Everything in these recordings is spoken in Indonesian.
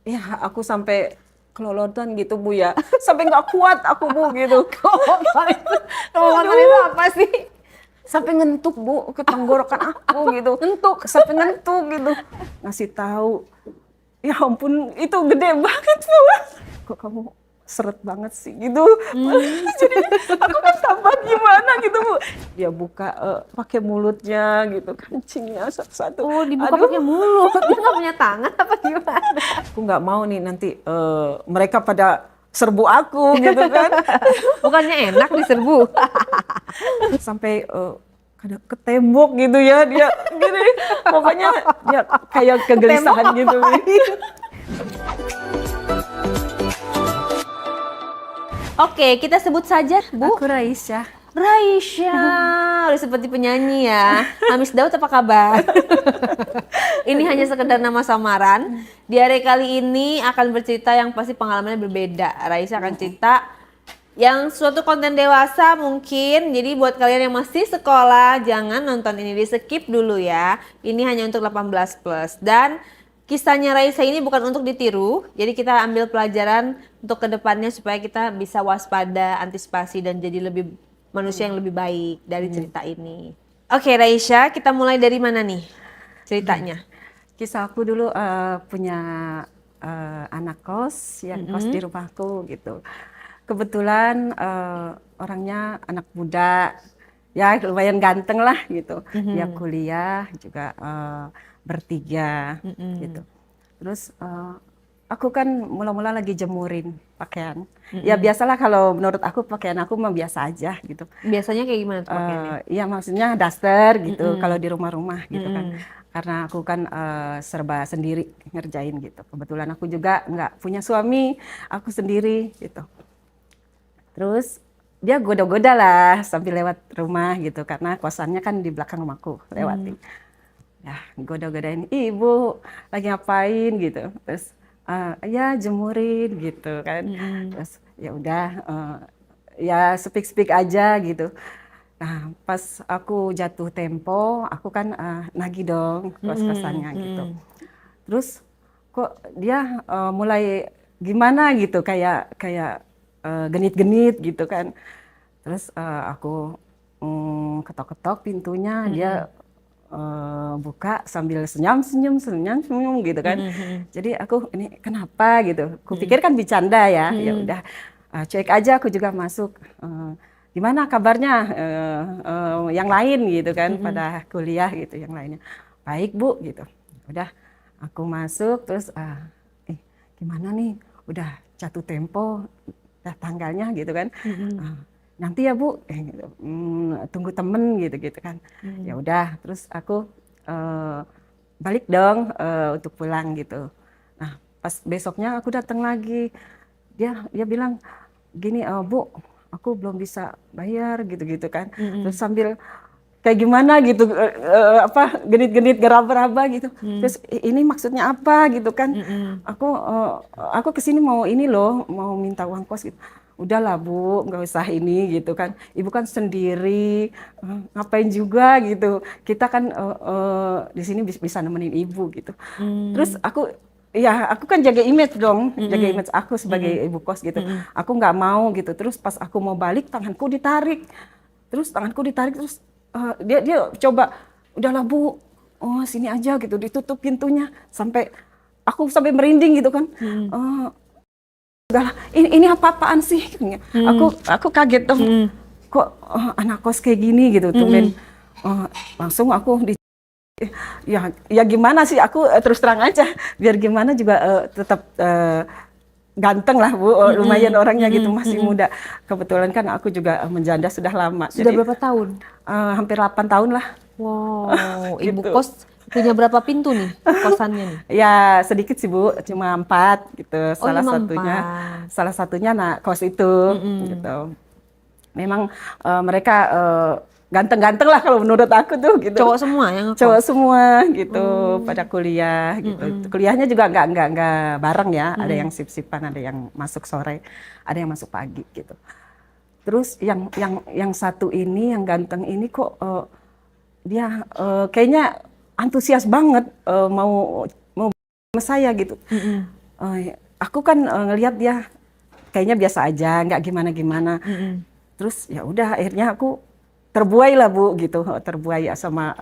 Ya aku sampai kelolotan gitu Bu ya, sampai nggak kuat aku Bu gitu. Kelolotan itu Aduh, apa sih? sampai ngentuk Bu ke tenggorokan aku gitu, Ngentuk. sampai ngentuk gitu. Ngasih tahu, ya ampun itu gede banget Bu. Kok kamu seret banget sih gitu. Hmm. Jadinya aku kan tambah gimana gitu Bu. Dia buka pakai mulutnya gitu, kancingnya satu-satu. Oh, dibuka Aduh, pakai mulut. Dia nggak punya tangan apa gimana? aku nggak mau nih nanti mereka pada serbu aku gitu kan. Bukannya enak diserbu. Sampai ke tembok gitu ya dia gini. Pokoknya dia kayak Ke tembok kegelisahan gitu. ngapain? Oke, kita sebut saja Bu Aku Raisya. Raisya. Udah seperti penyanyi ya. Hamis Daud apa kabar? Ini hanya sekedar nama samaran. Di hari kali ini akan bercerita yang pasti pengalamannya berbeda. Raisya akan cerita yang suatu konten dewasa mungkin. Jadi buat kalian yang masih sekolah, jangan nonton ini, di skip dulu ya. Ini hanya untuk 18 plus. Dan kisahnya Raisa ini bukan untuk ditiru. Jadi kita ambil pelajaran untuk kedepannya supaya kita bisa waspada, antisipasi dan jadi lebih manusia yang lebih baik dari cerita ini. Oke Raisya, kita mulai dari mana nih ceritanya? Kisah aku dulu punya anak kos yang kos di rumahku gitu. Kebetulan orangnya anak muda, ya lumayan ganteng lah gitu. Dia kuliah juga bertiga gitu. Terus aku kan mula-mula lagi jemurin pakaian. Ya biasalah kalau menurut aku pakaian aku mah biasa aja gitu. Biasanya kayak gimana tuh pakaiannya? Ya maksudnya daster gitu kalau di rumah-rumah gitu kan. Karena aku kan serba sendiri ngerjain gitu. Kebetulan aku juga nggak punya suami, aku sendiri gitu. Terus dia goda-goda lah sambil lewat rumah gitu karena kosannya kan di belakang rumahku lewatin. Ya goda-godain, ibu lagi ngapain gitu. Terus ya jemurin gitu kan. Terus ya udah ya speak-speak aja gitu. Nah, pas aku jatuh tempo, aku kan nagih dong kos-kosannya gitu. Terus kok dia mulai gimana gitu, kayak kayak genit-genit gitu kan. Terus aku ketok-ketok pintunya, dia buka sambil senyum-senyum, senyum-senyum gitu kan. Jadi aku ini kenapa gitu? Kupikir kan bercanda ya. Ya udah cuek aja, aku juga masuk. Gimana kabarnya yang lain gitu kan, pada kuliah gitu yang lainnya. Baik Bu gitu. Udah aku masuk terus gimana nih? Udah jatuh tempo tanggalnya gitu kan. Nanti ya Bu, gitu. Tunggu temen gitu kan. Ya udah, terus aku balik dong untuk pulang gitu. Nah, pas besoknya aku datang lagi, dia bilang gini, Bu, aku belum bisa bayar gitu-gitu kan. Terus sambil kayak gimana gitu, apa genit-genit geraba-raba gitu. Terus ini maksudnya apa gitu kan? Aku kesini mau ini loh, mau minta uang kos gitu. Udahlah Bu, nggak usah ini gitu kan. Ibu kan sendiri, ngapain juga gitu. Kita kan di sini bisa nemenin ibu gitu. Terus aku kan jaga image dong, jaga image aku sebagai ibu kos gitu. Aku nggak mau gitu. Terus pas aku mau balik, tanganku ditarik terus dia coba, udahlah Bu, oh sini aja gitu, ditutup pintunya sampai merinding gitu kan. Udahlah, ini apa-apaan sih? Aku kaget dong. Kok anak kos kayak gini gitu, tumben. Langsung aku ya gimana sih, aku terus terang aja, biar gimana juga tetap ganteng lah Bu, lumayan orangnya gitu, masih muda. Kebetulan kan aku juga menjanda sudah lama, Sudah jadi berapa tahun? hampir 8 tahun lah Wow, ibu gitu. kos punya berapa pintu nih kosannya nih? Ya sedikit sih Bu, cuma 4 gitu. Oh Salah cuma satunya, 4. salah satunya nah kos itu gitu. Memang mereka ganteng-ganteng lah kalau menurut aku tuh gitu. Cowok semua yang Cowok ngekos? semua gitu, Oh. pada kuliah gitu. Kuliahnya juga nggak bareng ya. Ada yang sip-sipan, ada yang masuk sore, ada yang masuk pagi gitu. Terus yang satu ini, yang ganteng ini kok dia kayaknya antusias banget mau sama saya gitu. aku kan ngelihat dia kayaknya biasa aja, nggak gimana-gimana. Terus ya udah akhirnya aku terbuai lah Bu gitu, terbuai ya sama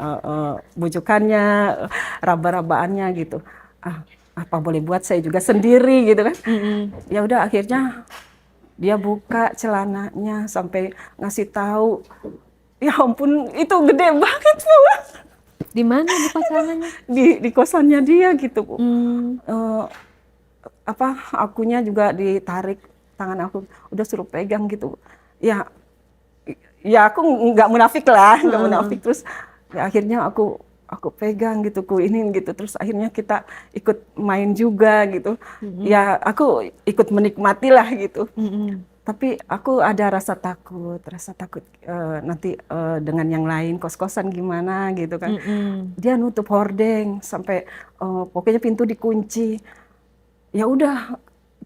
bujukannya, raba-rabaannya gitu. Apa boleh buat, saya juga sendiri gitu kan. Ya udah akhirnya dia buka celananya sampai ngasih tahu. Ya ampun, itu gede banget Bu. Di mana di pasangannya? Di kosannya dia gitu Bu. Akunya juga ditarik tangan aku, udah suruh pegang gitu. Ya aku nggak munafik lah, nggak munafik. Terus ya akhirnya aku pegang gitu, ku ini gitu. Terus akhirnya kita ikut main juga gitu. Ya aku ikut menikmati lah gitu. Tapi aku ada rasa takut nanti dengan yang lain kos-kosan gimana gitu kan. Dia nutup hordeng sampai pokoknya pintu dikunci. Ya udah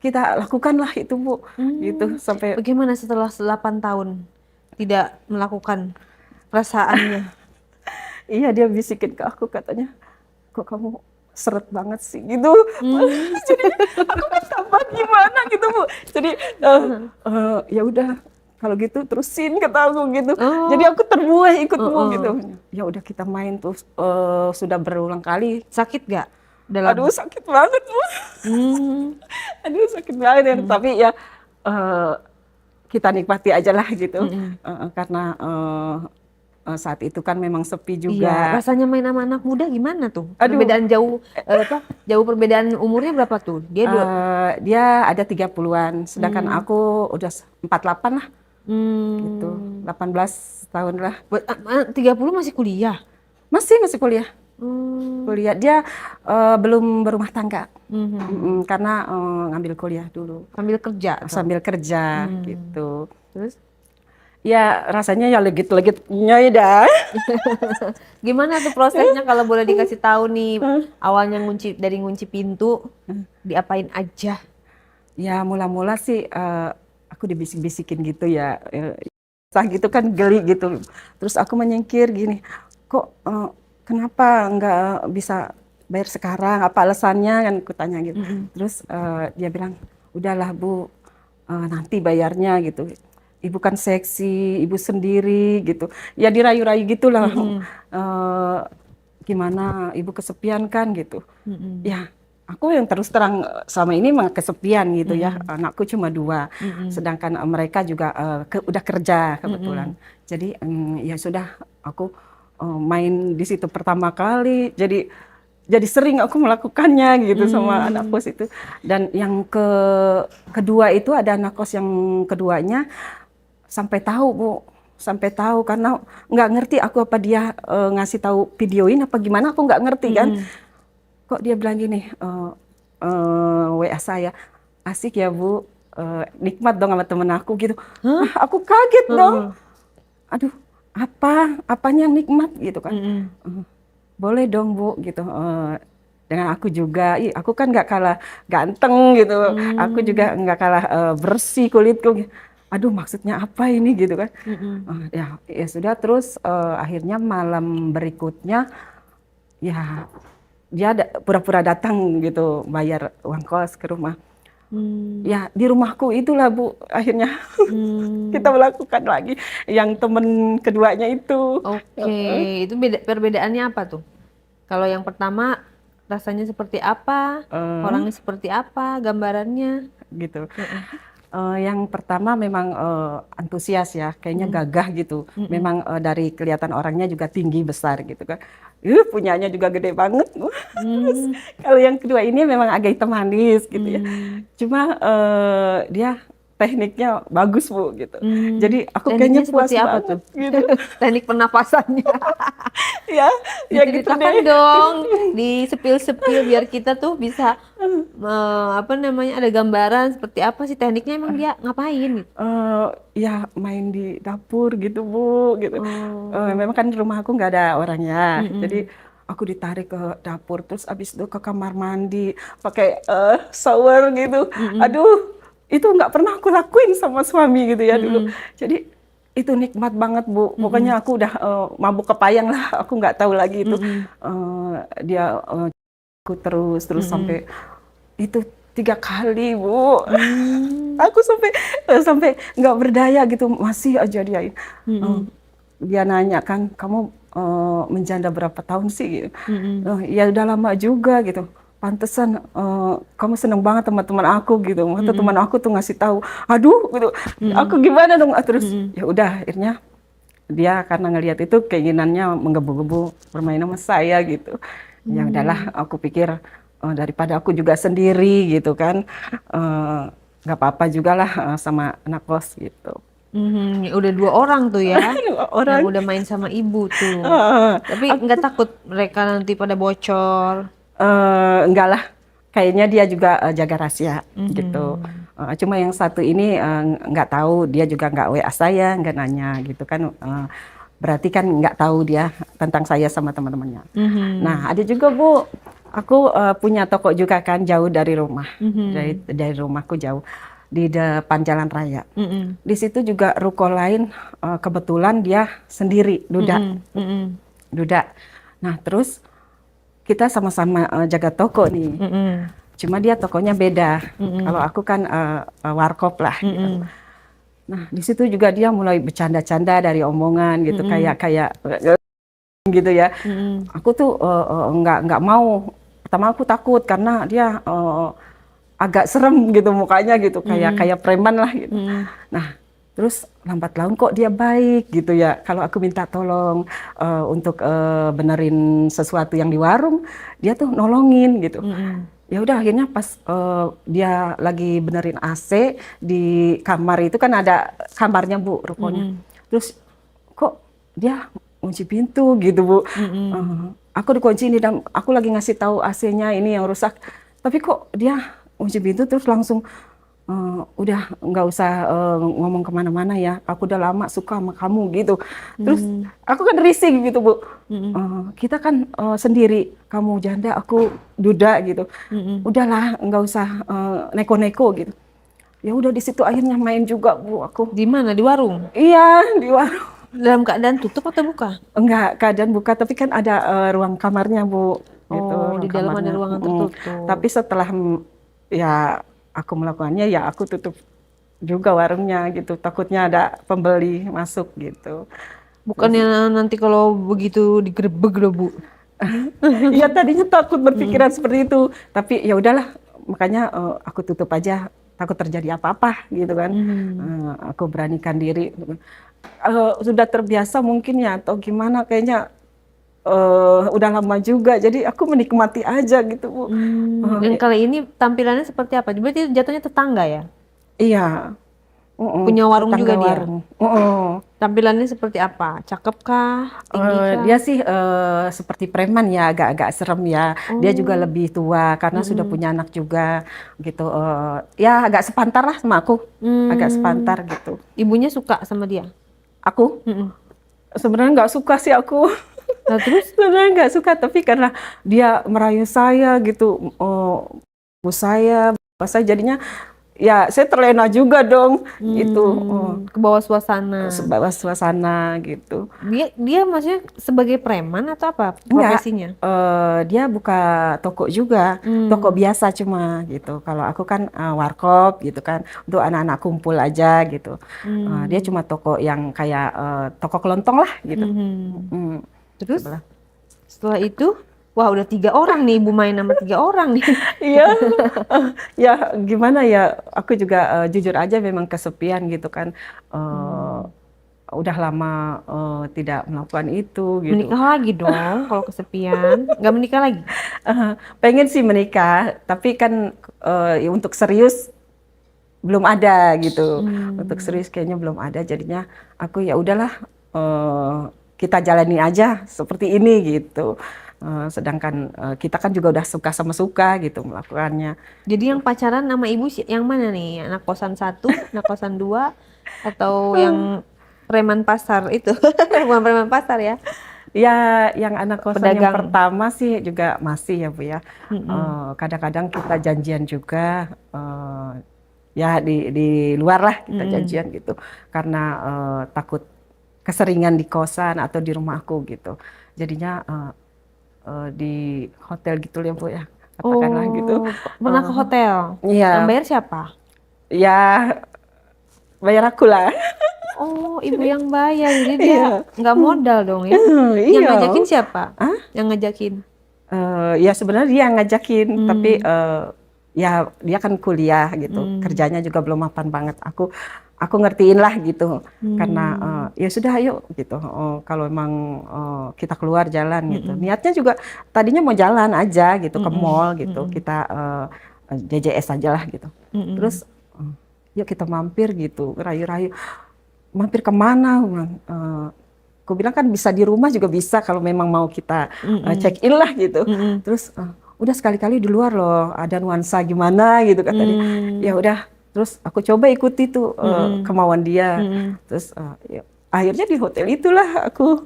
kita lakukanlah itu Bu, gitu sampai. Bagaimana setelah 8 tahun tidak melakukan perasaannya? Iya, dia bisikin ke aku katanya, kok kamu seret banget sih gitu. Jadi aku kan tambah gimana gitu Bu. Jadi ya udah kalau gitu terusin kata aku gitu. Jadi aku terbuai ikut Bu gitu. Ya udah kita main tuh sudah berulang kali. Sakit gak? Aduh sakit banget Bu. Aduh sakit banget ya. Tapi ya kita nikmati aja lah gitu. Karena saat itu kan memang sepi juga. Iya, rasanya main sama anak muda gimana tuh? Aduh. Perbedaan jauh jauh perbedaan umurnya berapa tuh? Dia ada 30-an, sedangkan aku udah 48 lah. Gitu. 18 tahun lah. 30 masih kuliah? Masih kuliah. Kuliah. Dia belum berumah tangga. Karena ngambil kuliah dulu. Sambil kerja gitu. Terus? Ya rasanya ya legit-legitnya ya dah. Gimana tuh prosesnya kalau boleh dikasih tahu nih, awalnya dari ngunci pintu, diapain aja? Ya mula-mula sih aku dibisik-bisikin gitu ya. Sah gitu kan geli gitu. Terus aku menyingkir gini, kok kenapa nggak bisa bayar sekarang? Apa alasannya kan aku tanya gitu. Terus dia bilang, udahlah Bu, nanti bayarnya gitu. Ibu kan seksi, ibu sendiri gitu. Ya dirayu-rayu gitulah. Gimana ibu kesepian kan gitu. Ya aku yang terus terang selama ini mah kesepian gitu ya. Anakku cuma 2. Sedangkan mereka juga udah kerja kebetulan. Jadi ya sudah aku main di situ pertama kali. Jadi sering aku melakukannya gitu sama anak kos itu. Dan yang kedua itu ada anak kos yang keduanya sampai tahu Bu, sampai tahu karena nggak ngerti aku apa dia ngasih tahu videoin apa gimana, aku nggak ngerti kan. Kok dia bilang gini, WA saya, asik ya Bu, nikmat dong sama temen aku gitu. Aku kaget dong. Aduh, apanya yang nikmat gitu kan. Boleh dong Bu gitu. Dengan aku juga, aku kan nggak kalah ganteng gitu. Aku juga nggak kalah bersih kulitku. Aduh maksudnya apa ini gitu kan. Ya sudah, terus akhirnya malam berikutnya ya dia pura-pura datang gitu bayar uang kos ke rumah. Ya di rumahku itulah Bu akhirnya kita melakukan lagi yang temen keduanya itu. Oke, itu perbedaannya apa tuh? Kalau yang pertama rasanya seperti apa, orangnya seperti apa, gambarannya gitu. Yang pertama memang antusias ya, kayaknya gagah gitu. Memang dari kelihatan orangnya juga tinggi besar gitu kan. Punyanya juga gede banget. Kalau yang kedua ini memang agak hitam manis gitu ya. Cuma dia tekniknya bagus Bu gitu. Jadi aku kayaknya puas apa banget tuh? gitu. Teknik pernapasannya. ya gitu Diceritakan deh. dong, di sepil-sepil biar kita tuh bisa ada gambaran seperti apa sih tekniknya, emang dia ngapain gitu. Ya main di dapur gitu Bu gitu. Memang kan di rumah aku nggak ada orangnya. Jadi aku ditarik ke dapur, terus abis itu ke kamar mandi pakai shower gitu. Aduh, itu nggak pernah aku lakuin sama suami gitu ya dulu. Jadi itu nikmat banget Bu. Pokoknya aku udah mabuk kepayang lah. Aku nggak tahu lagi itu dia aku terus sampai itu 3 kali, Bu. Aku sampai nggak berdaya gitu, masih aja dia. Dia nanya kan, kamu menjanda berapa tahun sih? Gitu. Ya udah lama juga gitu. Pantesan kamu seneng banget teman-teman aku gitu. Waktu teman aku tuh ngasih tahu, aduh gitu. Aku gimana dong? Terus ya udah akhirnya dia karena ngelihat itu keinginannya menggebu-gebu bermain sama saya gitu. Ya udahlah, aku pikir daripada aku juga sendiri gitu kan, nggak apa-apa juga lah sama anak kos gitu. Udah 2 orang tuh ya, yang Orang udah main sama ibu tuh. eh, Tapi nggak takut mereka nanti pada bocor? enggak lah, kayaknya dia juga jaga rahasia gitu. Cuma yang satu ini nggak tahu, dia juga nggak WA saya, nggak nanya gitu kan. Berarti kan nggak tahu dia tentang saya sama teman-temannya. Nah ada juga Bu, aku punya toko juga kan jauh dari rumah, dari rumahku jauh di depan jalan raya. Di situ juga ruko lain kebetulan dia sendiri, duda. Nah terus kita sama-sama jaga toko nih. Cuma dia tokonya beda. Kalau aku kan warkop lah. Gitu. Nah di situ juga dia mulai bercanda-canda dari omongan gitu, kayak gitu ya. Aku tuh nggak mau. Pertama aku takut karena dia agak serem gitu mukanya gitu, kayak preman lah gitu. Nah terus lambat laun kok dia baik gitu ya. Kalau aku minta tolong untuk benerin sesuatu yang di warung, dia tuh nolongin gitu. Ya udah akhirnya pas dia lagi benerin AC di kamar itu kan ada kamarnya Bu, rukonya. Terus kok dia kunci pintu gitu Bu. Aku dikunci ini dan aku lagi ngasih tahu AC-nya ini yang rusak. Tapi kok dia kunci pintu terus langsung udah nggak usah ngomong kemana-mana ya, aku udah lama suka sama kamu gitu. Terus aku kan risih gitu Bu. Kita kan sendiri, kamu janda, aku duda gitu. Udahlah nggak usah neko-neko gitu. Ya udah di situ akhirnya main juga Bu aku. Di mana? Di warung? Iya di warung. Dalam keadaan tutup atau buka? Enggak keadaan buka, tapi kan ada ruang kamarnya Bu. Gitu, Oh, ruang di dalam ada kamarnya. ruangan tertutup. Tapi setelah ya aku melakukannya ya aku tutup juga warungnya gitu, takutnya ada pembeli masuk gitu. Bukannya nanti kalau begitu digerebek loh Bu? Iya tadinya takut berpikiran seperti itu, tapi ya udahlah, makanya aku tutup aja, takut terjadi apa-apa gitu kan. Aku beranikan diri. Sudah terbiasa mungkin ya atau gimana, kayaknya udah lama juga, jadi aku menikmati aja gitu Bu. Dan kali ini tampilannya seperti apa? Berarti jatuhnya tetangga ya? Iya. Punya warung juga tetangga dia? warung. Tampilannya seperti apa? Cakep kah? Tinggi kah? Dia sih seperti preman ya, agak-agak serem ya. Dia juga lebih tua karena sudah punya anak juga gitu. Ya agak sepantar lah sama aku, agak sepantar gitu. Ibunya suka sama dia? Aku sebenarnya nggak suka sih aku. Nah, terus? Sebenarnya nggak suka, tapi karena dia merayu saya gitu, bu saya, bapak saya, jadinya ya saya terlena juga dong gitu. Ke bawah suasana. Sebawa suasana gitu. Dia maksudnya sebagai preman atau apa Enggak, profesinya? dia buka toko juga, toko biasa cuma gitu. Kalau aku kan warkop gitu kan, untuk anak-anak kumpul aja gitu. Dia cuma toko yang kayak toko kelontong lah gitu. Terus setelah itu, wah udah 3 orang nih, Ibu main sama 3 orang nih. Iya, ya gimana ya, aku juga jujur aja memang kesepian gitu kan. Udah lama tidak melakukan itu gitu. Menikah lagi dong kalau kesepian. Nggak menikah lagi? Pengen sih menikah, tapi kan ya untuk serius belum ada gitu. Untuk serius kayaknya belum ada, jadinya aku ya udahlah, kita jalani aja seperti ini gitu. Sedangkan kita kan juga udah suka sama suka gitu melakukannya. Jadi yang pacaran sama ibu yang mana nih? Anak kosan 1, anak kosan 2, atau yang preman pasar itu? Bukan preman pasar ya? Ya, yang anak kosan yang Pedagang. pertama sih juga masih ya Bu ya. Kadang-kadang kita janjian juga, ya di luar lah kita janjian gitu. Karena takut keseringan di kosan atau di rumahku gitu. Jadinya di hotel gitu ya Bu ya. katakanlah gitu. Oh, pernah ke hotel. Yang Iya, bayar siapa? ya bayar aku lah. Oh, ibu yang bayar. Jadi dia Iya. nggak modal dong ya. Yang Iya. ngajakin siapa? Ah, Yang ngajakin. ya sebenarnya dia yang ngajakin, tapi Hmm. ya dia kan kuliah gitu, Hmm. kerjanya juga belum mapan banget. Aku ngertiin lah gitu, karena Hmm. ya sudah ayo gitu. Kalau emang kita keluar jalan gitu. Mm-mm. Niatnya juga tadinya mau jalan aja gitu ke Mm-mm. mall gitu. Mm-mm. Kita JJS aja lah gitu. Terus Mm-mm. yuk kita mampir gitu, rayu-rayu. Mampir kemana? Aku bilang, aku bilang kan bisa di rumah juga bisa kalau memang mau kita Mm-mm. check in lah gitu. Mm-mm. Terus udah sekali-kali di luar loh, ada nuansa gimana gitu kata dia. Ya Mm. udah, terus aku coba ikuti tuh Mm-mm. kemauan dia. Mm-mm. Terus ya, akhirnya di hotel itulah aku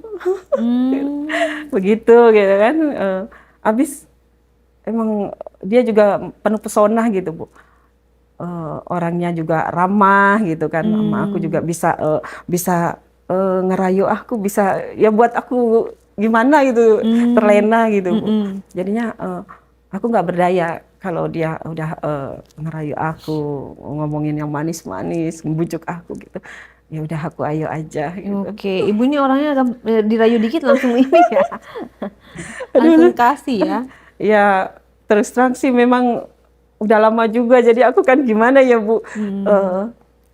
Mm. begitu gitu kan. Habis emang dia juga penuh pesona gitu Bu. Orangnya juga ramah gitu kan, sama aku juga Mm. bisa ngerayu aku, bisa ya buat aku gimana gitu, Mm. terlena gitu Bu. Mm-mm. Jadinya aku nggak berdaya kalau dia udah ngerayu aku, ngomongin yang manis-manis, membujuk aku gitu. Ya udah aku ayo aja gitu. Oke, ibu ini orangnya dirayu dikit langsung ini ya, langsung Aduh, kasih ya. ya terus terang sih memang udah lama juga, jadi aku kan gimana ya Bu, Mm. Eh,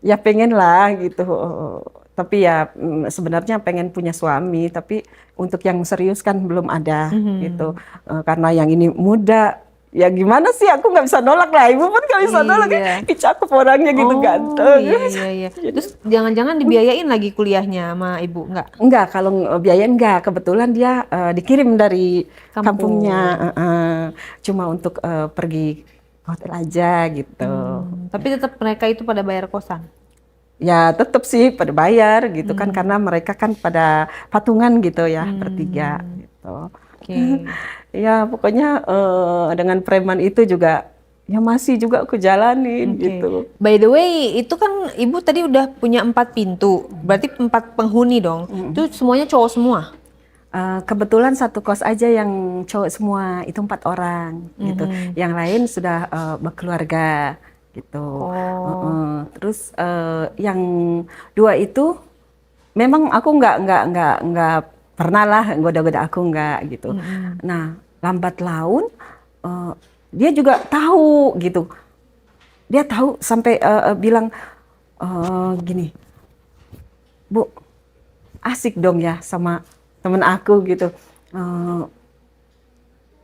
ya pengen lah gitu. Tapi ya sebenarnya pengen punya suami, tapi untuk yang serius kan belum ada gitu. Mhm. Karena yang ini muda, ya gimana sih aku nggak bisa nolak lah, Ibu pun nggak bisa nolak, Iya. ih cakep orangnya gitu Oh ganteng. iya iya iya. Jadi, Terus jangan-jangan dibiayain lagi kuliahnya sama ibu nggak? enggak, kalau biaya enggak, kebetulan dia dikirim dari kampungnya, Kampung. cuma untuk pergi hotel aja gitu. Tapi tetap mereka itu pada bayar kosan. Ya tetap sih pada bayar gitu kan, Hmm. karena mereka kan pada patungan gitu ya, bertiga Hmm. gitu. Oke. Ya pokoknya dengan preman itu juga ya masih juga aku jalanin Oke. gitu. By the way, itu kan ibu tadi udah punya 4 pintu, berarti 4 penghuni dong. Itu semuanya cowok semua. Kebetulan satu kos aja yang cowok semua, itu 4 orang gitu. Mhm. Yang lain sudah berkeluarga gitu. Oh. Terus yang 2 itu memang aku nggak pernah lah goda-goda aku nggak gitu. Mhm. Nah lambat laun eh, dia juga tahu gitu. Dia tahu sampai bilang gini, Bu, asik dong ya sama temen aku gitu. Eh,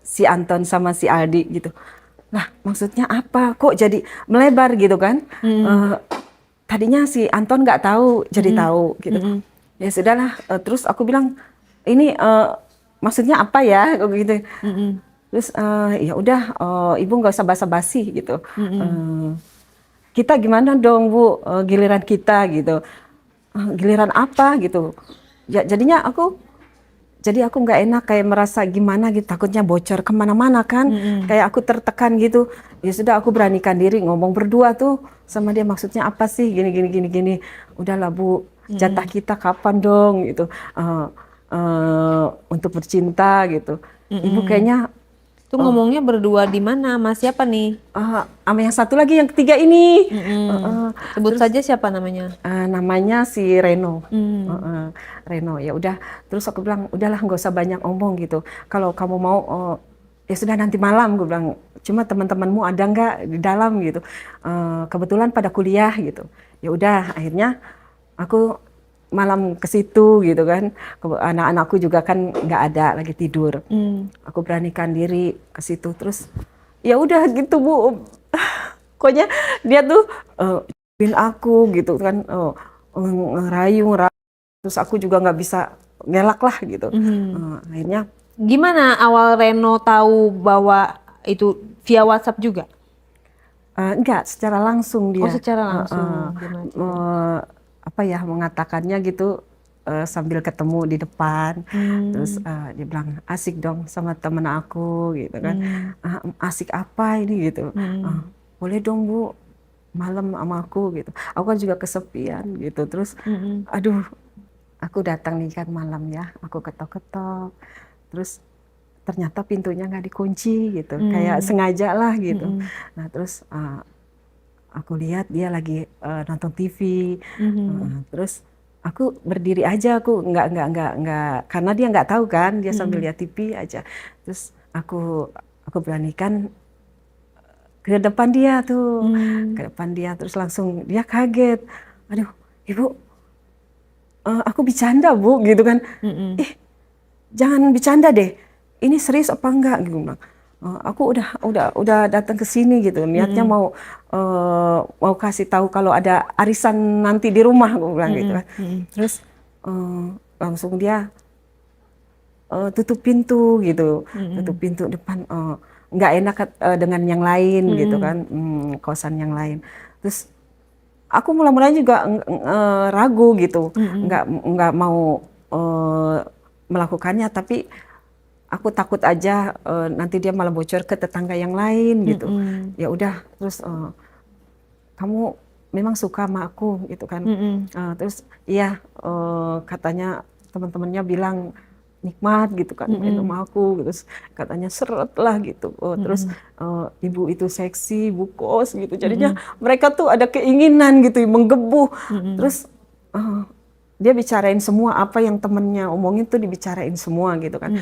si Anton sama si Aldi gitu. Lah maksudnya apa? Kok jadi melebar gitu kan? Mhm. Eh, tadinya si Anton nggak tahu, jadi Mhm. tahu gitu. Mhm. Ya sudahlah. Terus aku bilang ini maksudnya apa ya? Gitu. Mhm. Terus ya udah, ibu nggak usah basa-basi gitu. Mhm. Eh, kita gimana dong Bu, giliran kita gitu. Giliran apa gitu? Ya jadinya jadi aku nggak enak, kayak merasa gimana gitu, takutnya bocor kemana-mana kan, Mhm. kayak aku tertekan gitu. Ya sudah aku beranikan diri ngomong berdua tuh sama dia, maksudnya apa sih gini gini gini gini. Udahlah Bu, jatah Mhm. kita kapan dong gitu, untuk bercinta gitu. Ibu Mhm. kayaknya Itu ngomongnya berdua di mana? Sama siapa nih? sama yang satu lagi, yang ketiga ini. Mhm. Sebut saja siapa namanya? Namanya si Reno. Hmm. Reno, ya udah. Terus aku bilang, udahlah nggak usah banyak omong gitu. Kalau kamu mau, ya sudah nanti malam. Gue bilang, cuma teman-temanmu ada nggak di dalam gitu. Kebetulan pada kuliah gitu. Ya udah, akhirnya aku malam ke situ gitu kan. Anak-anakku juga kan nggak ada, lagi tidur. Hmm. Aku beranikan diri ke situ. Terus ya udah gitu Bu. Pokoknya dia tuh bin aku gitu kan, ngerayu, terus aku juga nggak bisa ngelak lah gitu. Mhm. Akhirnya Gimana awal Reno tahu bahwa itu via WhatsApp juga? enggak secara langsung Oh, dia, secara eh, eh, langsung gimana ceritanya? apa ya mengatakannya gitu, sambil ketemu di depan. Terus Hmm. dia bilang asik dong sama temen aku gitu kan. Hmm. Asik apa ini gitu. Hmm. Boleh dong Bu, malam sama aku gitu. Aku kan juga kesepian gitu. Terus Hmm. aduh, aku datang nih kan malam ya, aku ketok-ketok. Terus ternyata pintunya nggak dikunci gitu, kayak sengaja lah gitu. Nah terus aku lihat dia lagi nonton TV, terus aku berdiri aja, aku nggak, karena dia nggak tahu kan, dia sambil lihat TV aja. Terus aku beranikan ke depan dia tuh, ke depan dia, terus langsung dia kaget, aduh ibu, aku bercanda bu, gitu kan, jangan bercanda deh, ini serius apa enggak gitu bilang. Aku udah datang ke sini gitu, niatnya mau kasih tahu kalau ada arisan nanti di rumah, aku bilang gitu kan. Terus langsung dia tutup pintu gitu, tutup pintu depan, nggak enak dengan yang lain gitu kan, kosan yang lain. Terus aku mulai-mulai juga ragu gitu, nggak mau melakukannya, tapi aku takut aja nanti dia malah bocor ke tetangga yang lain gitu. Ya udah, terus kamu memang suka sama aku gitu kan. Terus iya, katanya teman-temannya bilang nikmat gitu kan main sama aku, terus katanya seret lah gitu. Terus ibu itu seksi, ibu kos gitu. Jadinya mereka tuh ada keinginan gitu menggebu. Terus dia bicarain semua apa yang temennya omongin tuh dibicarain semua gitu kan.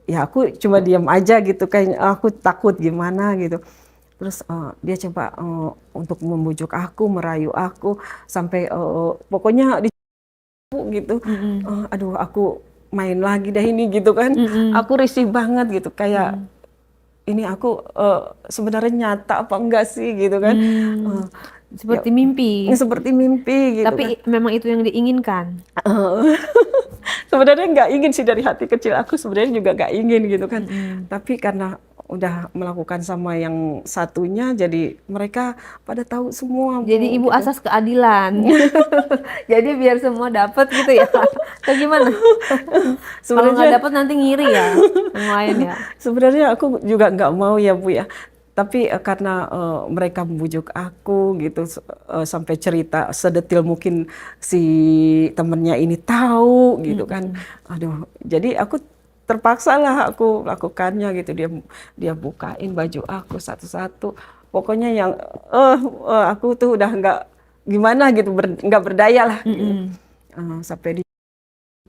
Ya aku cuma diam aja gitu, kayak aku takut gimana gitu. Terus dia coba untuk membujuk aku, merayu aku sampai pokoknya gitu. Aduh aku main lagi dah ini gitu kan. Aku risih banget gitu, kayak ini aku sebenarnya nyata apa enggak sih gitu kan. Seperti mimpi. Seperti mimpi gitu. Tapi kan. memang itu yang diinginkan. Sebenarnya nggak ingin sih, dari hati kecil aku sebenarnya juga nggak ingin gitu kan. Tapi karena udah melakukan sama yang satunya, jadi mereka pada tahu semua. Jadi ibu gitu. asas keadilan. Jadi biar semua dapat gitu ya. Atau gimana? Kalau nggak dapat nanti ngiri ya yang lain ya. Sebenarnya aku juga nggak mau ya Bu ya. Tapi karena mereka membujuk aku gitu, sampai cerita sedetil mungkin si temennya ini tahu gitu kan. Aduh, jadi aku terpaksa lah aku lakukannya gitu. Dia bukain baju aku satu-satu. Pokoknya yang aku tuh udah nggak gimana gitu, nggak berdaya lah gitu. Sampai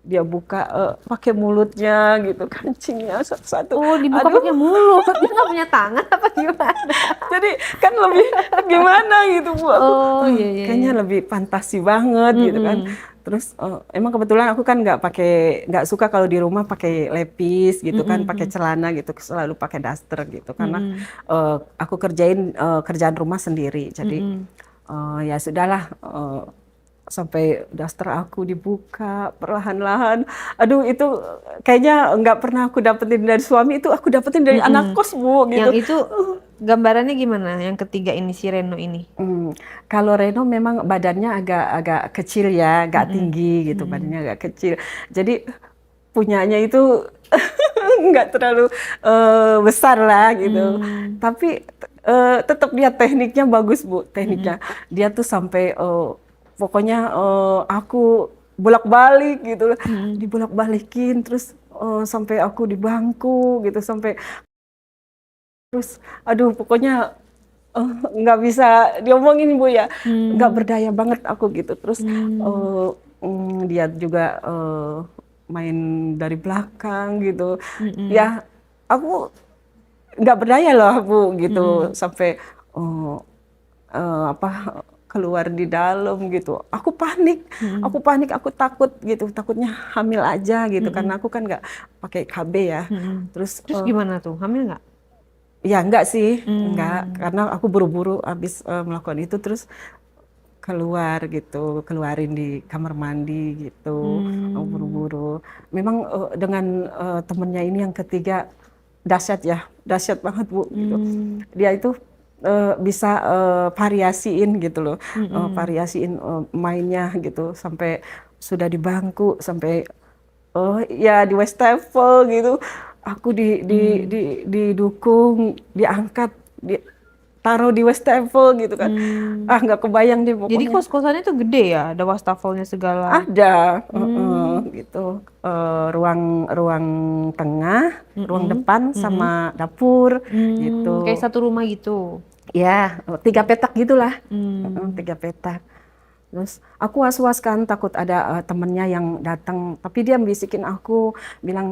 dia buka pakai mulutnya gitu, kancingnya satu-satu. Oh, dibuka pakai mulut. Dia nggak punya tangan apa gimana? Jadi kan lebih gimana gitu Bu, aku iya. kayaknya lebih fantasi banget gitu kan. Terus emang kebetulan aku kan nggak suka kalau di rumah pakai lepis gitu kan, pakai celana gitu, selalu pakai daster gitu karena aku kerjain kerjaan rumah sendiri. Jadi ya sudahlah, sampai daster aku dibuka perlahan-lahan. Aduh itu kayaknya nggak pernah aku dapetin dari suami, itu aku dapetin dari anak kos Bu gitu. Yang itu gambarannya gimana? Yang ketiga ini, si Reno ini? Kalau Reno memang badannya agak kecil ya, agak tinggi gitu, badannya agak kecil. Jadi punyanya itu nggak terlalu besar lah gitu. Tapi tetap dia tekniknya bagus Bu, tekniknya. Dia tuh sampai pokoknya aku bolak-balik gitu, dibolak-balikin, terus sampai aku di bangku gitu, sampai terus aduh pokoknya nggak bisa diomongin Bu ya, nggak berdaya banget aku gitu. Terus dia juga main dari belakang gitu, ya aku nggak berdaya loh Bu gitu, sampai apa keluar di dalam gitu. Aku panik, aku takut gitu, takutnya hamil aja gitu, karena aku kan nggak pakai KB ya. Terus gimana tuh? Hamil nggak? ya enggak sih, enggak, karena aku buru-buru habis melakukan itu, terus keluar gitu, keluarin di kamar mandi gitu, buru-buru. Memang dengan temennya ini yang ketiga dahsyat ya, dahsyat banget Bu gitu. Dia itu bisa variasiin gitu loh, variasiin mainnya gitu, sampai sudah di bangku, sampai ya di wastafel gitu, aku didukung, diangkat, taruh di wastafel gitu kan. Nggak kebayang deh Jadi pokoknya. kos-kosannya tuh gede ya, ada wastafelnya segala. Ada gitu. Ruang tengah, ruang depan sama dapur Kayak gitu. satu rumah gitu. Ya, 3 petak gitulah. 3 petak. Terus aku was-was kan, takut ada temennya yang datang, tapi dia bisikin aku, bilang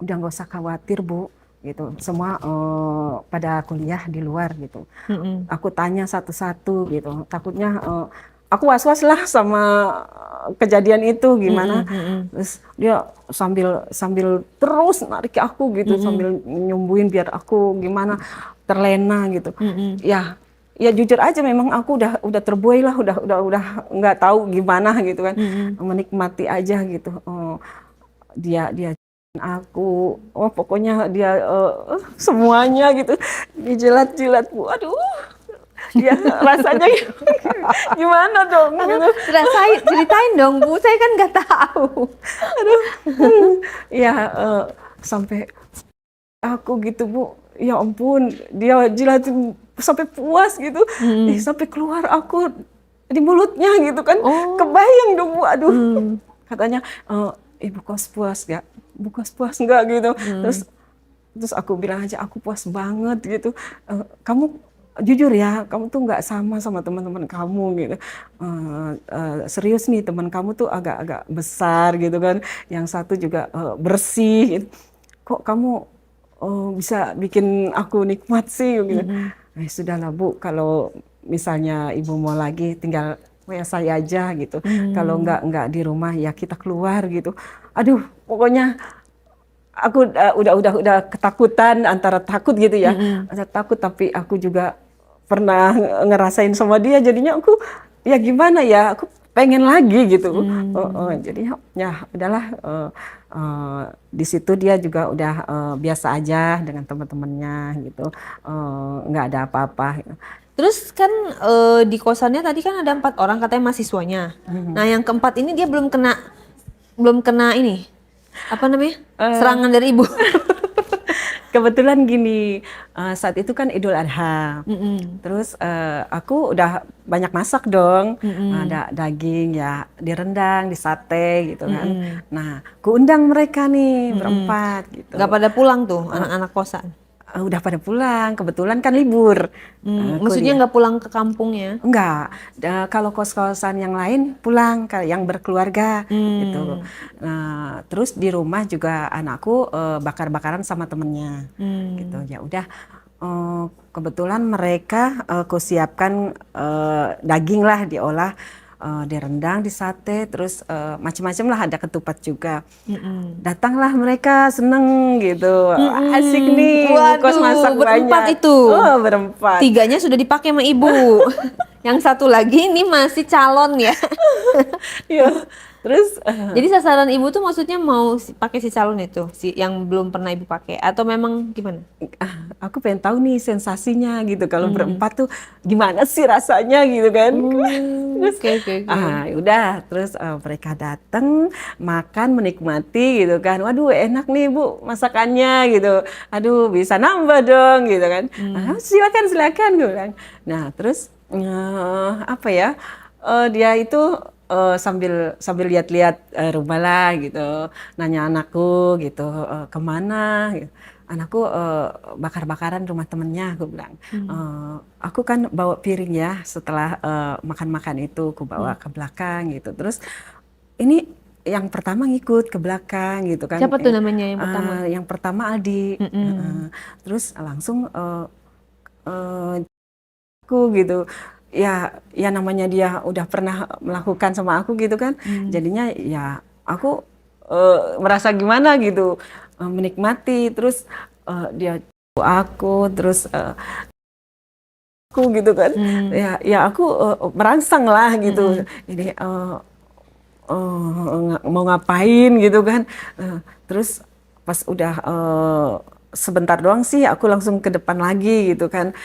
udah nggak usah khawatir Bu, gitu. Semua pada kuliah di luar gitu. Aku tanya satu-satu gitu, takutnya aku was-was lah sama kejadian itu gimana. Terus dia sambil sambil terus narik aku gitu, sambil nyembuhin biar aku gimana terlena gitu. Ya, ya jujur aja memang aku udah terbuai lah, udah nggak tahu gimana gitu kan, menikmati aja gitu. Dia aku, pokoknya dia semuanya gitu, dijilat-jilat Bu, aduh, ya rasanya gimana dong gitu. Ceritain dong Bu, saya kan nggak tahu. Ya sampai aku gitu Bu, ya ampun, dia jilatin sampai puas gitu, sampai keluar aku di mulutnya gitu kan. Kebayang dong Bu, aduh. Katanya ibu kos puas gak? Ibu kos puas nggak gitu. Terus aku bilang aja aku puas banget gitu. Kamu jujur ya, kamu tuh nggak sama teman-teman kamu gitu. Serius nih, teman kamu tuh agak-agak besar gitu kan. Yang satu juga bersih gitu. Kok kamu bisa bikin aku nikmat sih gitu. Sudahlah Bu, kalau misalnya ibu mau lagi tinggal ya saya aja gitu. Kalau nggak di rumah ya kita keluar gitu. Aduh, pokoknya aku udah ketakutan, antara takut gitu ya. Ada takut, tapi aku juga pernah ngerasain sama dia, jadinya aku ya gimana ya, aku pengen lagi gitu. Jadinya ya udahlah, di situ dia juga udah biasa aja dengan teman-temannya gitu. Nggak ada apa-apa. Terus kan di kosannya tadi kan ada 4 orang katanya mahasiswanya. Nah yang keempat ini dia belum kena ini apa namanya serangan dari ibu. Kebetulan gini, saat itu kan Idul Adha. Terus aku udah banyak masak dong, ada daging ya, direndang, disate gitu kan. Nah, kuundang mereka nih berempat gitu. Gak pada pulang tuh anak-anak kosan. Udah pada pulang, kebetulan kan libur. Maksudnya nggak pulang ke kampungnya? Enggak, kalau kos-kosan yang lain pulang, yang berkeluarga gitu. Nah, terus di rumah juga anakku bakar-bakaran sama temennya, gitu. Ya udah, kebetulan mereka aku siapkan daging lah diolah, direndang, disate, terus macam-macam lah, ada ketupat juga. Datanglah mereka seneng gitu, asik nih, kos masak berempat banyak. itu. Berempat. 3-nya sudah dipakai sama ibu. Yang satu lagi ini masih calon ya. Iya. Terus Jadi sasaran ibu tuh maksudnya mau pakai si calon itu, si yang belum pernah ibu pakai, atau memang gimana? aku pengen tahu nih sensasinya gitu, kalau berempat tuh gimana sih rasanya gitu kan. Terus Oke. udah, terus mereka datang makan, menikmati gitu kan. Waduh, enak nih Bu masakannya gitu. Aduh, bisa nambah dong gitu kan. Silakan gue bilang. Nah, terus apa ya, dia itu sambil lihat-lihat rumah lah gitu, nanya anakku gitu, kemana gitu. Anakku bakar-bakaran rumah temennya, aku bilang. Aku kan bawa piring ya, setelah makan-makan itu aku bawa ke belakang gitu. Terus ini yang pertama ngikut ke belakang gitu kan. Siapa tuh namanya yang pertama? Yang pertama Aldi. Terus langsung aku gitu. Ya namanya dia udah pernah melakukan sama aku gitu kan. Jadinya ya aku merasa gimana gitu, menikmati. Terus dia aku, terus aku gitu kan. Ya aku merangsang lah gitu. Ini mau ngapain gitu kan. Terus pas udah sebentar doang sih, aku langsung ke depan lagi gitu kan.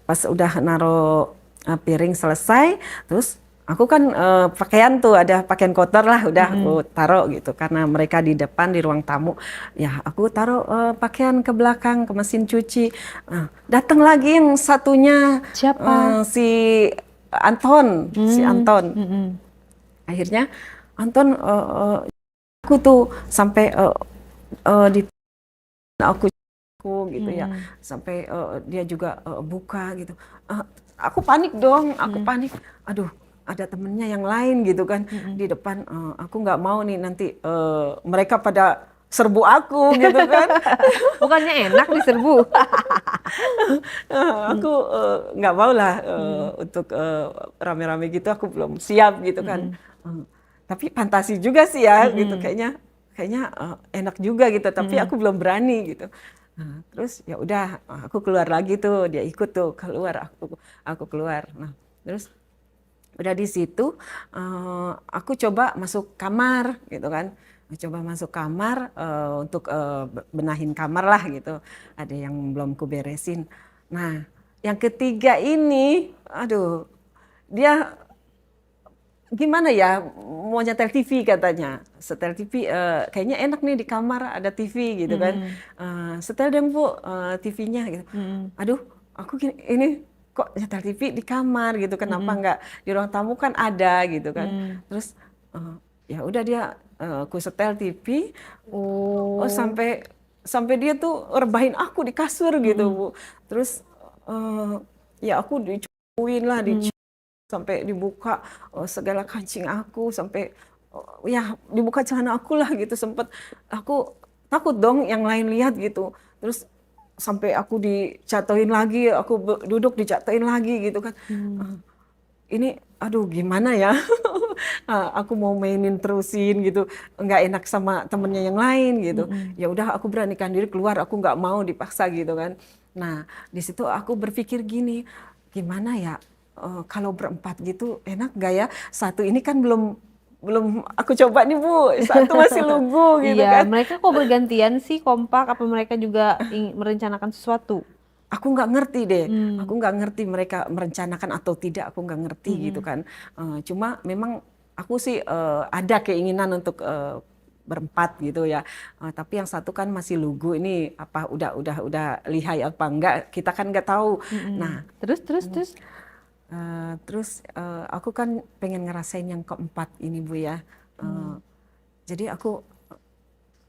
Pas udah naruh piring selesai, terus Aku kan pakaian tuh ada pakaian kotor lah udah aku taruh gitu karena mereka di depan di ruang tamu ya aku taruh pakaian ke belakang ke mesin cuci. Datang lagi yang satunya Siapa? si Anton si Anton Mm-mm. akhirnya Anton aku tuh sampai di aku gitu ya sampai dia juga buka gitu. Eh, aku panik dong aku panik aduh ada temennya yang lain gitu kan di depan aku nggak mau nih nanti mereka pada serbu aku gitu kan. Bukannya enak diserbu. Aku nggak mau lah untuk rame-rame gitu aku belum siap gitu kan. Tapi fantasi juga sih ya gitu kayaknya enak juga gitu tapi aku belum berani gitu. Nah, terus ya udah aku keluar lagi tuh dia ikut tuh keluar aku keluar. Nah, terus udah di situ aku coba masuk kamar gitu kan. Coba masuk kamar untuk benahin kamar lah gitu. Ada yang belum kuberesin. Nah, yang ketiga ini, aduh, dia gimana ya mau nyetel TV katanya. Setel TV kayaknya enak nih di kamar ada TV gitu kan. Setel deh Bu TV-nya gitu. Aduh, aku gini, ini kok nyetel TV di kamar gitu. Kenapa nggak di ruang tamu kan ada gitu kan. Terus ya udah dia aku setel TV. Oh, sampai dia tuh rebahin aku di kasur gitu, Bu. Terus ya aku dicukuin lah, sampai dibuka segala kancing aku, sampai ya dibuka celana aku lah gitu. Sempet aku takut dong yang lain lihat gitu. Terus sampai aku dicatoin lagi, aku duduk dicatoin lagi gitu kan. Ini aduh gimana ya. Aku mau mainin terusin gitu nggak enak sama temennya yang lain gitu. Ya udah aku beranikan diri keluar aku nggak mau dipaksa gitu kan. Nah di situ aku berpikir gini gimana ya kalau berempat gitu enak gak ya satu ini kan belum belum aku coba nih Bu satu masih lugu gitu Iya, kan. mereka kok bergantian sih kompak? Apa mereka juga merencanakan sesuatu? Aku nggak ngerti deh, aku nggak ngerti mereka merencanakan atau tidak, aku nggak ngerti gitu kan. Cuma memang aku sih ada keinginan untuk berempat gitu ya. Tapi yang satu kan masih lugu ini apa udah lihai apa enggak kita kan nggak tahu. Nah Terus. terus aku kan pengen ngerasain yang keempat ini Bu ya. Jadi aku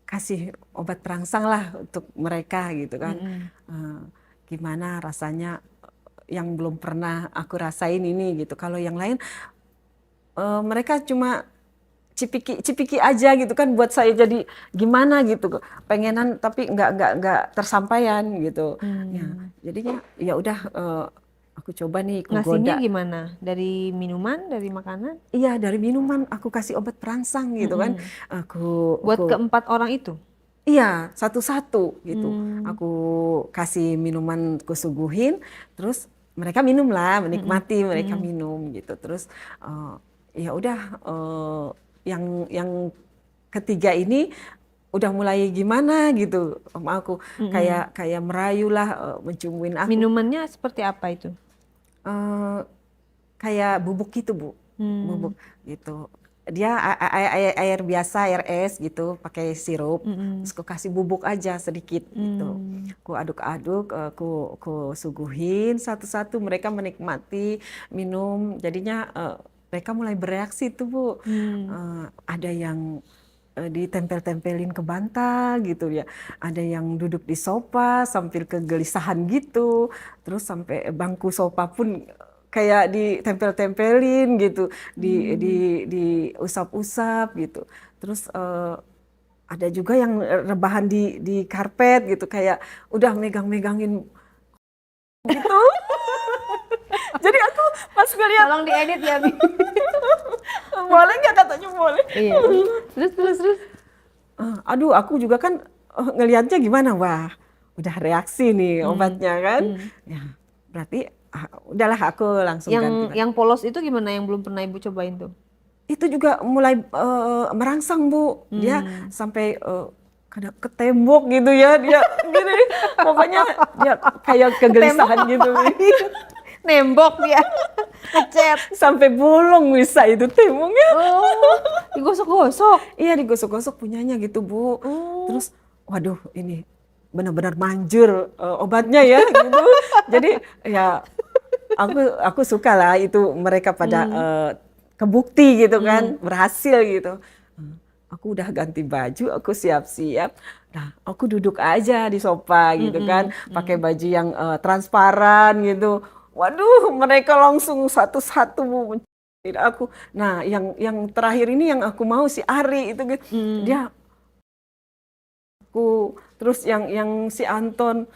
kasih obat perangsang lah untuk mereka gitu kan. Gimana rasanya yang belum pernah aku rasain ini gitu. Kalau yang lain mereka cuma cipiki aja gitu kan buat saya jadi gimana gitu. Pengenan tapi nggak tersampaian gitu. Ya, jadinya ya udah aku coba nih aku Ngasihnya goda. gimana? Dari minuman, dari makanan? Iya dari minuman aku kasih obat perangsang gitu kan. Buat keempat orang itu? Iya, satu-satu gitu. Aku kasih minuman, aku suguhin, terus mereka minum lah, menikmati mereka minum gitu. Terus ya udah yang ketiga ini udah mulai gimana gitu sama aku, kayak merayu lah, mencumuin aku, Minumannya seperti apa itu? eh, kayak bubuk gitu Bu, bubuk gitu. Dia air biasa, air es gitu, pakai sirup. Terus aku kasih bubuk aja sedikit gitu. Aku aduk-aduk, aku suguhin satu-satu. Mereka menikmati minum. Jadinya mereka mulai bereaksi tuh Bu. Ada yang ditempel-tempelin ke bantal gitu ya. Ada yang duduk di sofa sambil kegelisahan gitu. Terus sampai bangku sofa pun kayak ditempel-tempelin gitu, diusap-usap gitu. Terus ada juga yang rebahan di karpet gitu, kayak udah megang-megangin gitu. Jadi aku pas ngeliat, Tolong diedit ya, Bi. boleh nggak katanya boleh. Iya. Terus. Aduh, aku juga kan ngelihatnya gimana, wah udah reaksi nih obatnya kan. Ya, berarti udahlah aku langsung ganti. Yang polos itu gimana yang belum pernah Ibu cobain tuh? Itu juga mulai merangsang Bu, dia sampai ke tembok gitu ya, dia gini, pokoknya dia kayak kegelisahan gitu. Nembok dia. Ngecat. Sampai bolong bisa itu temongnya. Oh, digosok-gosok. Iya digosok-gosok punyanya gitu Bu. Oh. Terus waduh ini benar-benar manjur obatnya ya gitu. Jadi ya aku suka lah itu mereka pada kebukti gitu kan berhasil gitu. Aku udah ganti baju, aku siap-siap. Nah, aku duduk aja di sofa gitu kan, pakai baju yang transparan gitu. Waduh, mereka langsung satu-satu mau mencari aku. Nah, yang terakhir ini yang aku mau si Ari itu gitu. Dia aku terus yang si Anton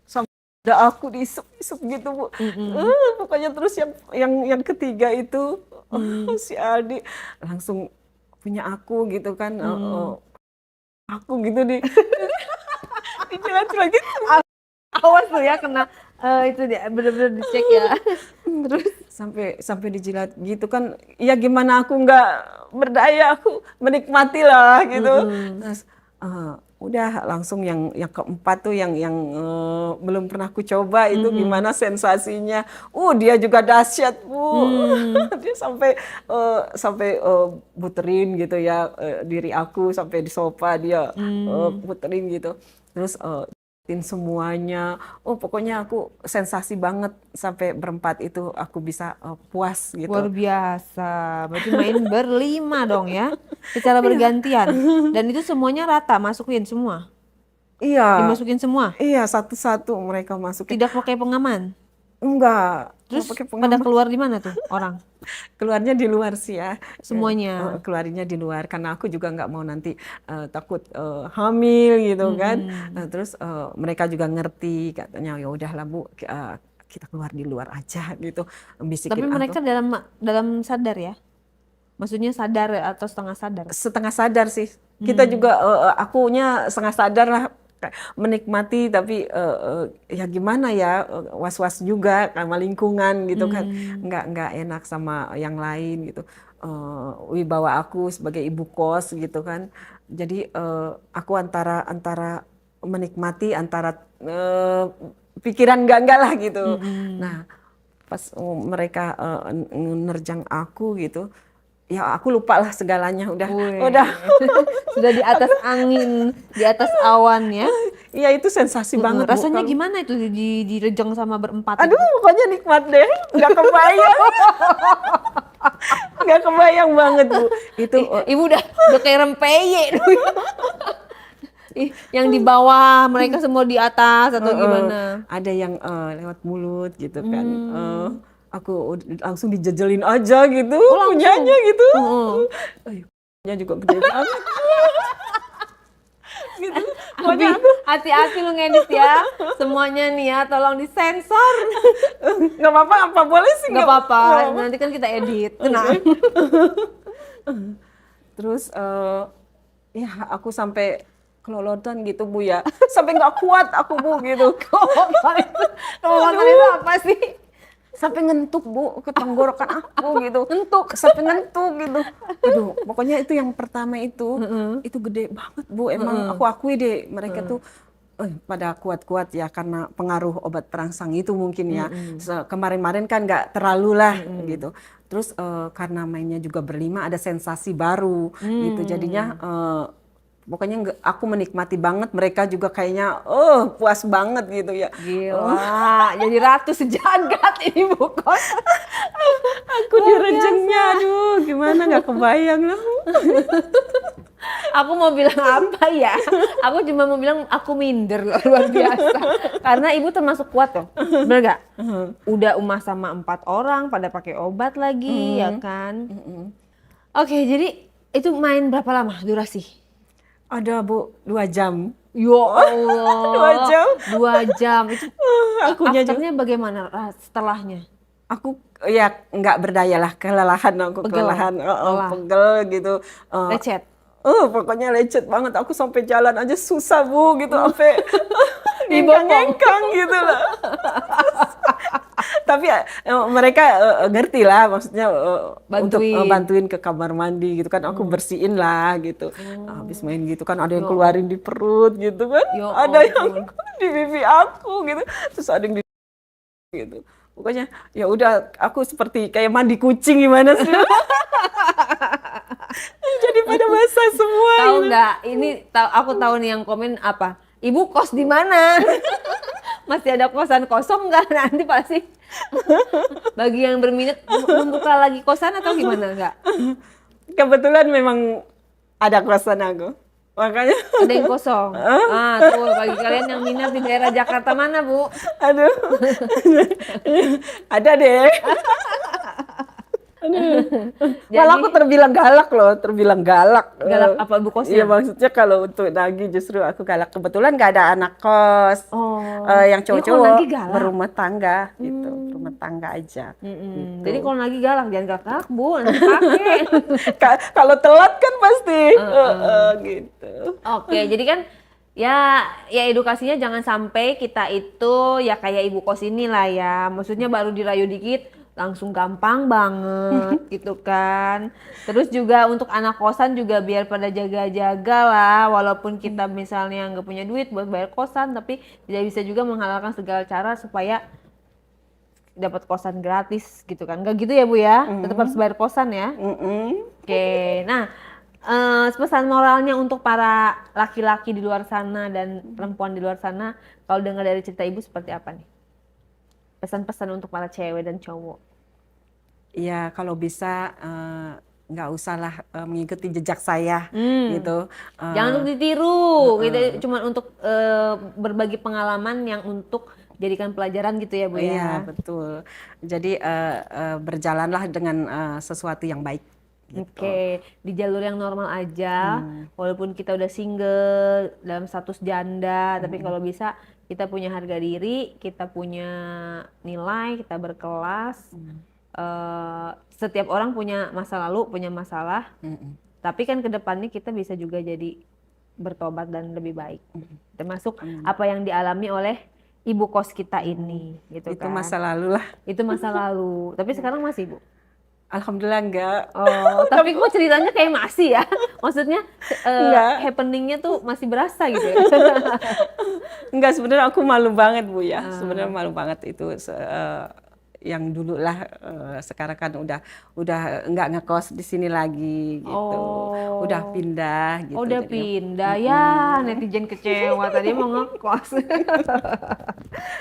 sampai ada aku diisup-isup gitu Bu. Pokoknya terus yang ketiga itu si Aldi langsung punya aku gitu kan. Aku gitu dijilat-jilat gitu. Awas tuh ya kena itu dia bener-bener dicek ya. Terus sampai dijilat gitu kan. Ya gimana aku nggak berdaya, aku menikmati lah gitu. Terus udah langsung yang keempat tuh yang belum pernah aku coba itu gimana sensasinya. Dia juga dahsyat Bu. Dia sampai puterin gitu ya diri aku sampai di sofa dia puterin gitu. Terus semuanya. Pokoknya aku sensasi banget sampai berempat itu aku bisa puas gitu. Luar biasa. Berarti main berlima dong ya. Secara bergantian. Dan itu semuanya rata, masukin semua. Iya. Dimasukin semua. Iya, satu-satu mereka masukin. Tidak pakai pengaman. Enggak. Terus pakai pada keluar di mana tuh orang? Keluarnya di luar sih ya. Semuanya. Keluarnya di luar karena aku juga nggak mau nanti takut hamil gitu kan. Terus mereka juga ngerti katanya ya udahlah Bu, kita keluar di luar aja gitu. Bisikin Tapi mereka dalam sadar ya? Maksudnya sadar atau setengah sadar? Setengah sadar sih. Kita juga akunya setengah sadar lah menikmati tapi ya gimana ya was-was juga sama lingkungan gitu kan nggak enak sama yang lain gitu wibawa aku sebagai ibu kos gitu kan jadi aku antara menikmati antara pikiran enggak lah gitu. Nah pas mereka nerjang aku gitu ya aku lupa lah segalanya udah sudah di atas angin, di atas awan ya. Iya itu sensasi banget. Rasanya gimana itu direjang sama berempat? Aduh pokoknya nikmat deh, nggak kebayang. Nggak kebayang banget Bu. Itu Ibu udah kayak rempeyek. Yang di bawah mereka semua di atas atau gimana? Ada yang lewat mulut gitu kan. Aku langsung dijejelin aja gitu, punyanya gitu. Punya juga gede banget. Gitu. Hati-hati lu ngedit ya. Semuanya nih ya, tolong disensor. Nggak apa-apa, apa boleh sih? Nggak apa-apa, nanti kan kita edit. Tenang. Terus ya aku sampai kelolotan gitu Bu ya. Sampai nggak kuat aku Bu gitu. Kelolotan itu apa sih? Sampai ngentuk Bu ke tenggorokan aku gitu. Sampai ngentuk gitu. Aduh, pokoknya itu yang pertama itu gede banget Bu. Emang aku akui deh mereka tuh pada kuat-kuat ya karena pengaruh obat perangsang itu mungkin ya. Kemarin-kemarin kan nggak terlalu lah gitu. Terus karena mainnya juga berlima ada sensasi baru gitu. Jadinya pokoknya aku menikmati banget, mereka juga kayaknya puas banget gitu ya. Gila, jadi ratu sejagat ini Bu Kos. Aku direjengnya, aduh gimana nggak kebayang loh. Aku mau bilang apa ya? Aku cuma mau bilang aku minder loh, luar biasa. Karena ibu termasuk kuat loh, bener gak? Udah umah sama 4 orang, pada pakai obat lagi ya kan? Oke, jadi itu main berapa lama durasi? Ada Bu, 2 jam. Ya Allah, 2 jam. 2 jam. Itu Akunya afternya bagaimana setelahnya? Aku ya nggak berdaya lah, kelelahan aku. Pegel. Pegel gitu. Lecet? Pokoknya lecet banget. Aku sampai jalan aja susah Bu gitu, sampai ngengkang gitu lah. Tapi mereka ngerti lah maksudnya untuk bantuin ke kamar mandi gitu kan. Aku bersihin lah gitu. Habis main gitu kan ada yang keluarin di perut gitu kan. Ada yang di pipi aku gitu. Terus ada yang di gitu. Pokoknya ya udah aku seperti kayak mandi kucing gimana sih. Jadi pada basah semua. Tahu gitu. nggak? Ini aku tahu nih yang komen apa? Ibu kos di mana? Masih ada kosan kosong nggak? Nanti pasti bagi yang berminat membuka lagi kosan atau gimana nggak? Kebetulan memang ada kosan aku. Makanya Ada yang kosong. Ah, tuh bagi kalian yang minat di daerah Jakarta mana, Bu? aduh. Ada deh. Malah aku terbilang galak loh, terbilang galak. Galak apa Bu kosnya? Iya maksudnya kalau untuk Nagi justru aku galak. Kebetulan nggak ada anak kos. Oh. Yang Jadi kalau cowok-cowok Nagi galak? berumah tangga gitu, rumah tangga aja. Mm-mm. Gitu. Jadi kalau lagi galak jangan galak Bu, nanti pakai. Kalau telat kan pasti gitu. Oke, jadi kan ya edukasinya jangan sampai kita itu ya kayak ibu kos inilah ya. Maksudnya baru dirayu dikit langsung gampang banget gitu kan. Terus juga untuk anak kosan juga biar pada jaga-jaga lah, walaupun kita misalnya nggak punya duit buat bayar kosan, tapi tidak bisa juga menghalalkan segala cara supaya dapat kosan gratis gitu kan. Nggak gitu ya Bu ya, tetap harus bayar kosan ya. Oke, nah pesan moralnya untuk para laki-laki di luar sana dan perempuan di luar sana, kalau dengar dari cerita Ibu seperti apa nih? Pesan-pesan untuk para cewek dan cowok. Ya kalau bisa nggak usahlah mengikuti jejak saya gitu. Jangan untuk ditiru, gitu. Cuma untuk berbagi pengalaman yang untuk jadikan pelajaran gitu ya Bu ya. Iya betul. Jadi berjalanlah dengan sesuatu yang baik. Gitu. Oke, di jalur yang normal aja, walaupun kita udah single dalam status janda, tapi kalau bisa kita punya harga diri, kita punya nilai, kita berkelas. Setiap orang punya masa lalu, punya masalah, tapi kan kedepannya kita bisa juga jadi bertobat dan lebih baik. Termasuk apa yang dialami oleh ibu kos kita ini, gitu Itu kan. masa lalu lah. Itu masa lalu, tapi sekarang masih Bu. Alhamdulillah enggak. Oh, tapi kok ceritanya kayak masih ya? Maksudnya Enggak. happeningnya tuh masih berasa gitu ya? Enggak, sebenarnya aku malu banget Bu ya. Sebenarnya malu banget itu yang dulu lah. Sekarang kan udah enggak ngekos di sini lagi gitu. Oh. Udah pindah gitu. Oh, udah Jadi, pindah ya, netizen kecewa tadi mau ngekos.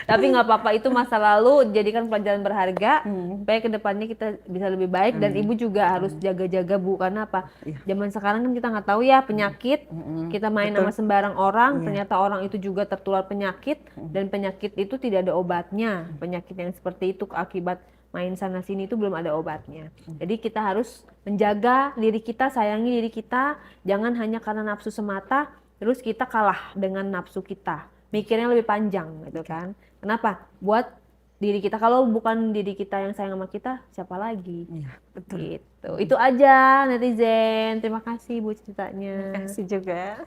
Tapi nggak apa-apa, itu masa lalu, jadikan pelajaran berharga supaya kedepannya kita bisa lebih baik. Dan Ibu juga harus jaga-jaga Bu, karena apa? Zaman sekarang kan kita nggak tahu ya penyakit, kita main sama sembarang orang, ternyata orang itu juga tertular penyakit, dan penyakit itu tidak ada obatnya. Penyakit yang seperti itu akibat main sana sini itu belum ada obatnya. Jadi kita harus menjaga diri kita, sayangi diri kita, jangan hanya karena nafsu semata terus kita kalah dengan nafsu kita. Mikirnya lebih panjang gitu kan. Kenapa? Buat diri kita. Kalau bukan diri kita yang sayang sama kita, siapa lagi? Iya, betul. Gitu. Itu aja netizen. Terima kasih Bu ceritanya. Terima kasih juga.